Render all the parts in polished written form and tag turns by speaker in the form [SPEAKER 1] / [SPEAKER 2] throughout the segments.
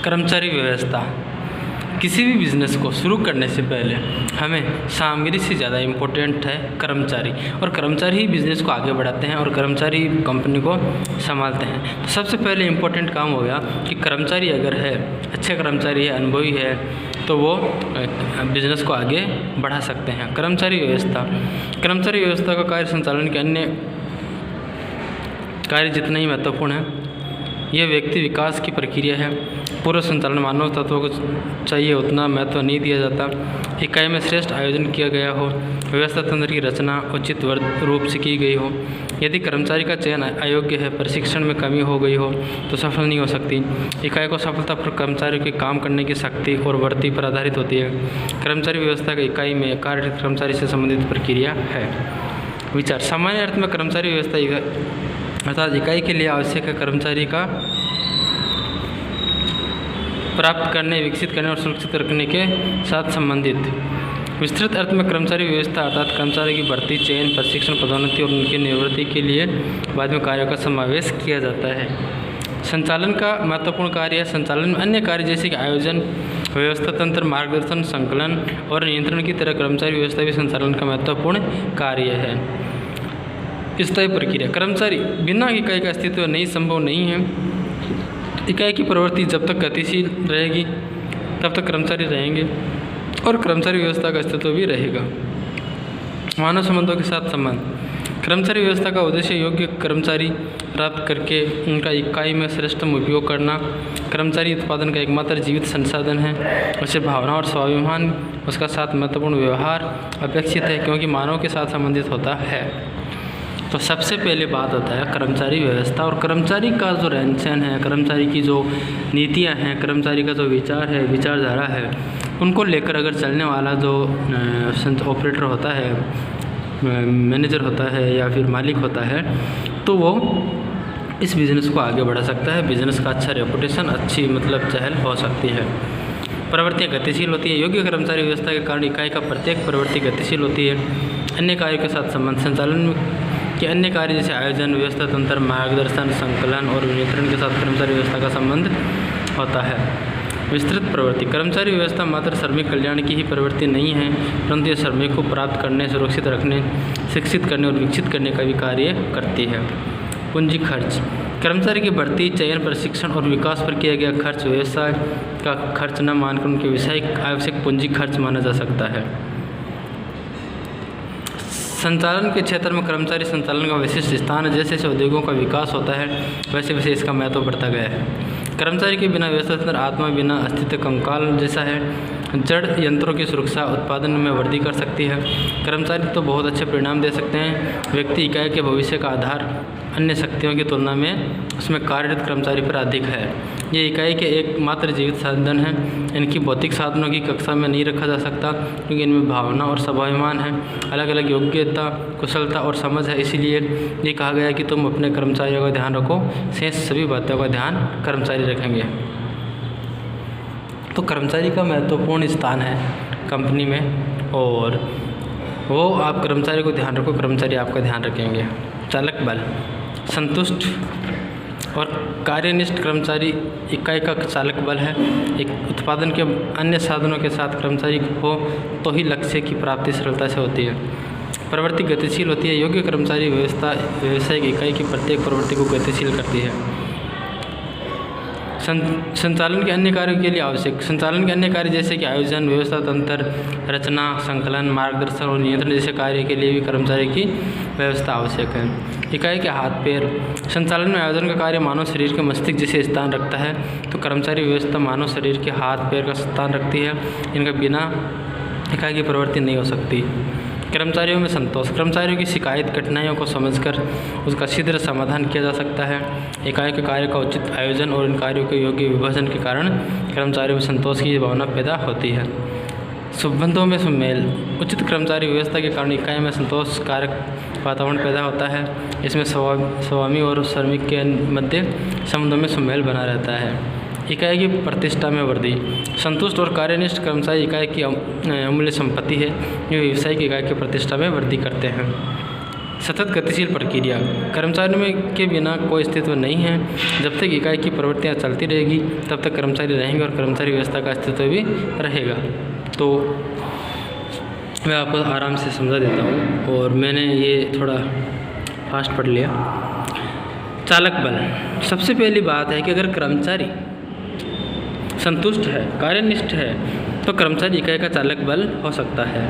[SPEAKER 1] कर्मचारी व्यवस्था। किसी भी बिजनेस को शुरू करने से पहले हमें सामग्री से ज़्यादा इम्पोर्टेंट है कर्मचारी, और कर्मचारी ही बिज़नेस को आगे बढ़ाते हैं और कर्मचारी कंपनी को संभालते हैं। तो सबसे पहले इम्पोर्टेंट काम हो गया कि कर्मचारी अगर है, अच्छे कर्मचारी है, अनुभवी है, तो वो बिज़नेस को आगे बढ़ा सकते हैं। कर्मचारी व्यवस्था का कार्य संचालन के अन्य कार्य जितना ही महत्वपूर्ण है। यह व्यक्ति विकास की प्रक्रिया है। पूर्व संचालन मानव तत्वों को चाहिए उतना महत्व नहीं दिया जाता। इकाई में श्रेष्ठ आयोजन किया गया हो, व्यवस्था तंत्र की रचना उचित रूप से की गई हो। यदि कर्मचारी का चयन अयोग्य है, प्रशिक्षण में कमी हो गई हो, तो सफल नहीं हो सकती। इकाई को सफलतापूर्वक कर्मचारियों के काम करने की शक्ति और वर्ती पर आधारित होती है। कर्मचारी व्यवस्था की इकाई में कार्यरत कर्मचारी से संबंधित प्रक्रिया है। विचार। सामान्य अर्थ में कर्मचारी व्यवस्था अर्थात इकाई के लिए आवश्यक है कर्मचारी का प्राप्त करने, विकसित करने और सुरक्षित रखने के साथ संबंधित। विस्तृत अर्थ में कर्मचारी व्यवस्था अर्थात कर्मचारी की भर्ती, चयन, प्रशिक्षण, पदोन्नति और उनकी निवृत्ति के लिए बाद में कार्यों का समावेश किया जाता है। संचालन का महत्वपूर्ण कार्य है। संचालन में अन्य कार्य जैसे कि आयोजन, व्यवस्था तंत्र, मार्गदर्शन, संकलन और नियंत्रण की तरह कर्मचारी व्यवस्था भी संचालन का महत्वपूर्ण कार्य है। स्थायी प्रक्रिया। कर्मचारी बिना इकाई का अस्तित्व संभव नहीं है। इकाई की प्रवृत्ति जब तक गतिशील रहेगी तब तक कर्मचारी रहेंगे और कर्मचारी व्यवस्था का अस्तित्व भी रहेगा। मानव संबंधों के साथ संबंध। कर्मचारी व्यवस्था का उद्देश्य योग्य कर्मचारी प्राप्त करके उनका इकाई में श्रेष्ठतम उपयोग करना। कर्मचारी उत्पादन का एकमात्र जीवित संसाधन है। उसे भावना और स्वाभिमान, उसका साथ महत्वपूर्ण व्यवहार अपेक्षित है क्योंकि मानव के साथ संबंधित होता है। तो सबसे पहले बात होता है कर्मचारी व्यवस्था, और कर्मचारी का जो रहन सहन है, कर्मचारी की जो नीतियां हैं, कर्मचारी का जो विचार है, विचारधारा है, उनको लेकर अगर चलने वाला जो ऑपरेटर होता है, मैनेजर होता है या फिर मालिक होता है, तो वो इस बिज़नेस को आगे बढ़ा सकता है। बिज़नेस का अच्छा रेपुटेशन, अच्छी चहल हो सकती है। प्रवृत्तियाँ गतिशील होती है। योग्य कर्मचारी व्यवस्था के कारण इकाई का प्रत्येक प्रवृत्ति गतिशील होती है। अन्य कार्यों के साथ संबंध। संचालन के अन्य कार्य जैसे आयोजन, व्यवस्था तंत्र, मार्गदर्शन, संकलन और नियंत्रण के साथ कर्मचारी व्यवस्था का संबंध होता है। विस्तृत प्रवृत्ति। कर्मचारी व्यवस्था मात्र श्रमिक कल्याण की ही प्रवृत्ति नहीं है, परंतु यह श्रमिक को प्राप्त करने, सुरक्षित रखने, शिक्षित करने और विकसित करने का भी कार्य करती है। पूंजी खर्च। कर्मचारी की भर्ती, चयन, प्रशिक्षण और विकास पर किया गया खर्च व्यवसाय का खर्च न मानकर उनके व्यावसायिक आवश्यक पूंजी खर्च माना जा सकता है। संचालन के क्षेत्र में कर्मचारी संचालन का विशिष्ट स्थान है। जैसे जैसे उद्योगों का विकास होता है वैसे वैसे इसका महत्व बढ़ता गया है। कर्मचारी के बिना व्यवस्था तंत्र आत्मा बिना अस्तित्व कंकाल जैसा है। जड़ यंत्रों की सुरक्षा उत्पादन में वृद्धि कर सकती है। कर्मचारी तो बहुत अच्छे परिणाम दे सकते हैं। व्यक्ति इकाई के भविष्य का आधार अन्य शक्तियों की तुलना में उसमें कार्यरत कर्मचारी पर अधिक है। ये इकाई के एकमात्र जीवित साधन हैं। इनकी भौतिक साधनों की कक्षा में नहीं रखा जा सकता क्योंकि इनमें भावना और स्वाभिमान है, अलग अलग योग्यता, कुशलता और समझ है। इसीलिए ये कहा गया कि तुम अपने कर्मचारियों का ध्यान रखो, शेष सभी बातों का ध्यान कर्मचारी रखेंगे। तो कर्मचारी का महत्वपूर्ण स्थान है कंपनी में, और वो आप कर्मचारी को ध्यान रखो, कर्मचारी आपका ध्यान रखेंगे। चालक बल। संतुष्ट और कार्यनिष्ठ कर्मचारी इकाई का चालक बल है। एक उत्पादन के अन्य साधनों के साथ कर्मचारी हो तो ही लक्ष्य की प्राप्ति सरलता से होती है। प्रवृत्ति गतिशील होती है। योग्य कर्मचारी व्यावसायिक इकाई की प्रत्येक प्रवृत्ति को गतिशील करती है। संचालन के अन्य कार्यों के लिए आवश्यक। संचालन के अन्य कार्य जैसे कि आयोजन, व्यवस्था तंत्र, रचना, संकलन, मार्गदर्शन और नियंत्रण जैसे कार्य के लिए भी कर्मचारी की व्यवस्था आवश्यक है। इकाई के हाथ पैर। संचालन में आयोजन का कार्य मानव शरीर के मस्तिष्क जैसे स्थान रखता है, तो कर्मचारी व्यवस्था मानव शरीर के हाथ पैर का स्थान रखती है। इनका बिना इकाई की प्रवृत्ति नहीं हो सकती। कर्मचारियों में संतोष। कर्मचारियों की शिकायत, कठिनाइयों को समझकर उसका शीघ्र समाधान किया जा सकता है। इकाई के कार्य का उचित आयोजन और इन कार्यों के योग्य विभाजन के कारण कर्मचारियों में संतोष की भावना पैदा होती है। संबंधों में सुमेल। उचित कर्मचारी व्यवस्था के कारण इकाई में संतोषकारक वातावरण पैदा होता है। इसमें स्वामी और श्रमिक के मध्य संबंधों में सुमेल बना रहता है। इकाई की प्रतिष्ठा में वृद्धि। संतुष्ट और कार्यनिष्ठ कर्मचारी इकाई की अमूल्य संपत्ति है, जो व्यावसायिक इकाई की प्रतिष्ठा में वृद्धि करते हैं। सतत गतिशील प्रक्रिया, कर्मचारियों में के बिना कोई अस्तित्व नहीं है। जब तक इकाई की प्रवृत्तियाँ चलती रहेगी तब तक कर्मचारी रहेंगे और कर्मचारी व्यवस्था का अस्तित्व भी रहेगा। तो मैं आपको आराम से समझा देता हूँ, और मैंने ये थोड़ा फास्ट पढ़ लिया। चालक बल, सबसे पहली बात है कि अगर कर्मचारी संतुष्ट है, कार्यनिष्ठ है, तो कर्मचारी इकाई का चालक बल हो सकता है।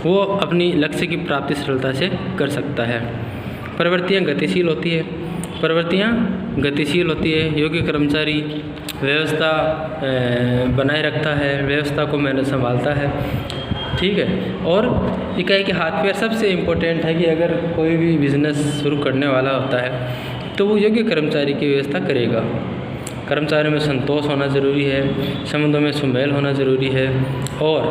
[SPEAKER 1] वो अपनी लक्ष्य की प्राप्ति सरलता से कर सकता है। प्रवृत्तियाँ गतिशील होती है, योग्य कर्मचारी व्यवस्था बनाए रखता है, व्यवस्था को मैनेज संभालता है, ठीक है। और इकाई के हाथ पैर, सबसे इम्पोर्टेंट है कि अगर कोई भी बिजनेस शुरू करने वाला होता है तो वो योग्य कर्मचारी की व्यवस्था करेगा। कर्मचारियों में संतोष होना ज़रूरी है, संबंधों में सुमेल होना ज़रूरी है, और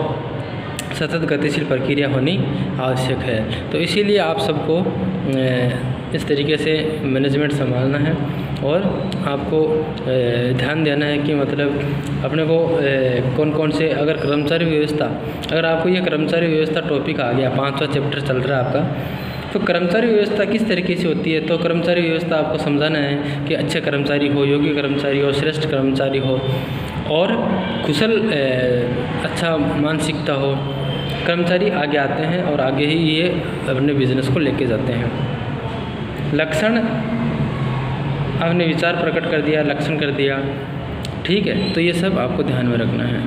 [SPEAKER 1] सतत गतिशील प्रक्रिया होनी आवश्यक है। तो इसीलिए आप सबको इस तरीके से मैनेजमेंट संभालना है, और आपको ध्यान देना है कि मतलब अपने को कौन कौन से, अगर कर्मचारी व्यवस्था, अगर आपको ये कर्मचारी व्यवस्था टॉपिक आ गया, 5वां चैप्टर चल रहा है आपका, तो कर्मचारी व्यवस्था किस तरीके से होती है, तो कर्मचारी व्यवस्था आपको समझाना है कि अच्छे कर्मचारी हो, योग्य कर्मचारी हो, श्रेष्ठ कर्मचारी हो, और कुशल अच्छा मानसिकता हो। कर्मचारी आगे आते हैं और आगे ही ये अपने बिजनेस को लेके जाते हैं। लक्षण, आपने विचार प्रकट कर दिया, लक्षण कर दिया, ठीक है। तो ये सब आपको ध्यान में रखना है।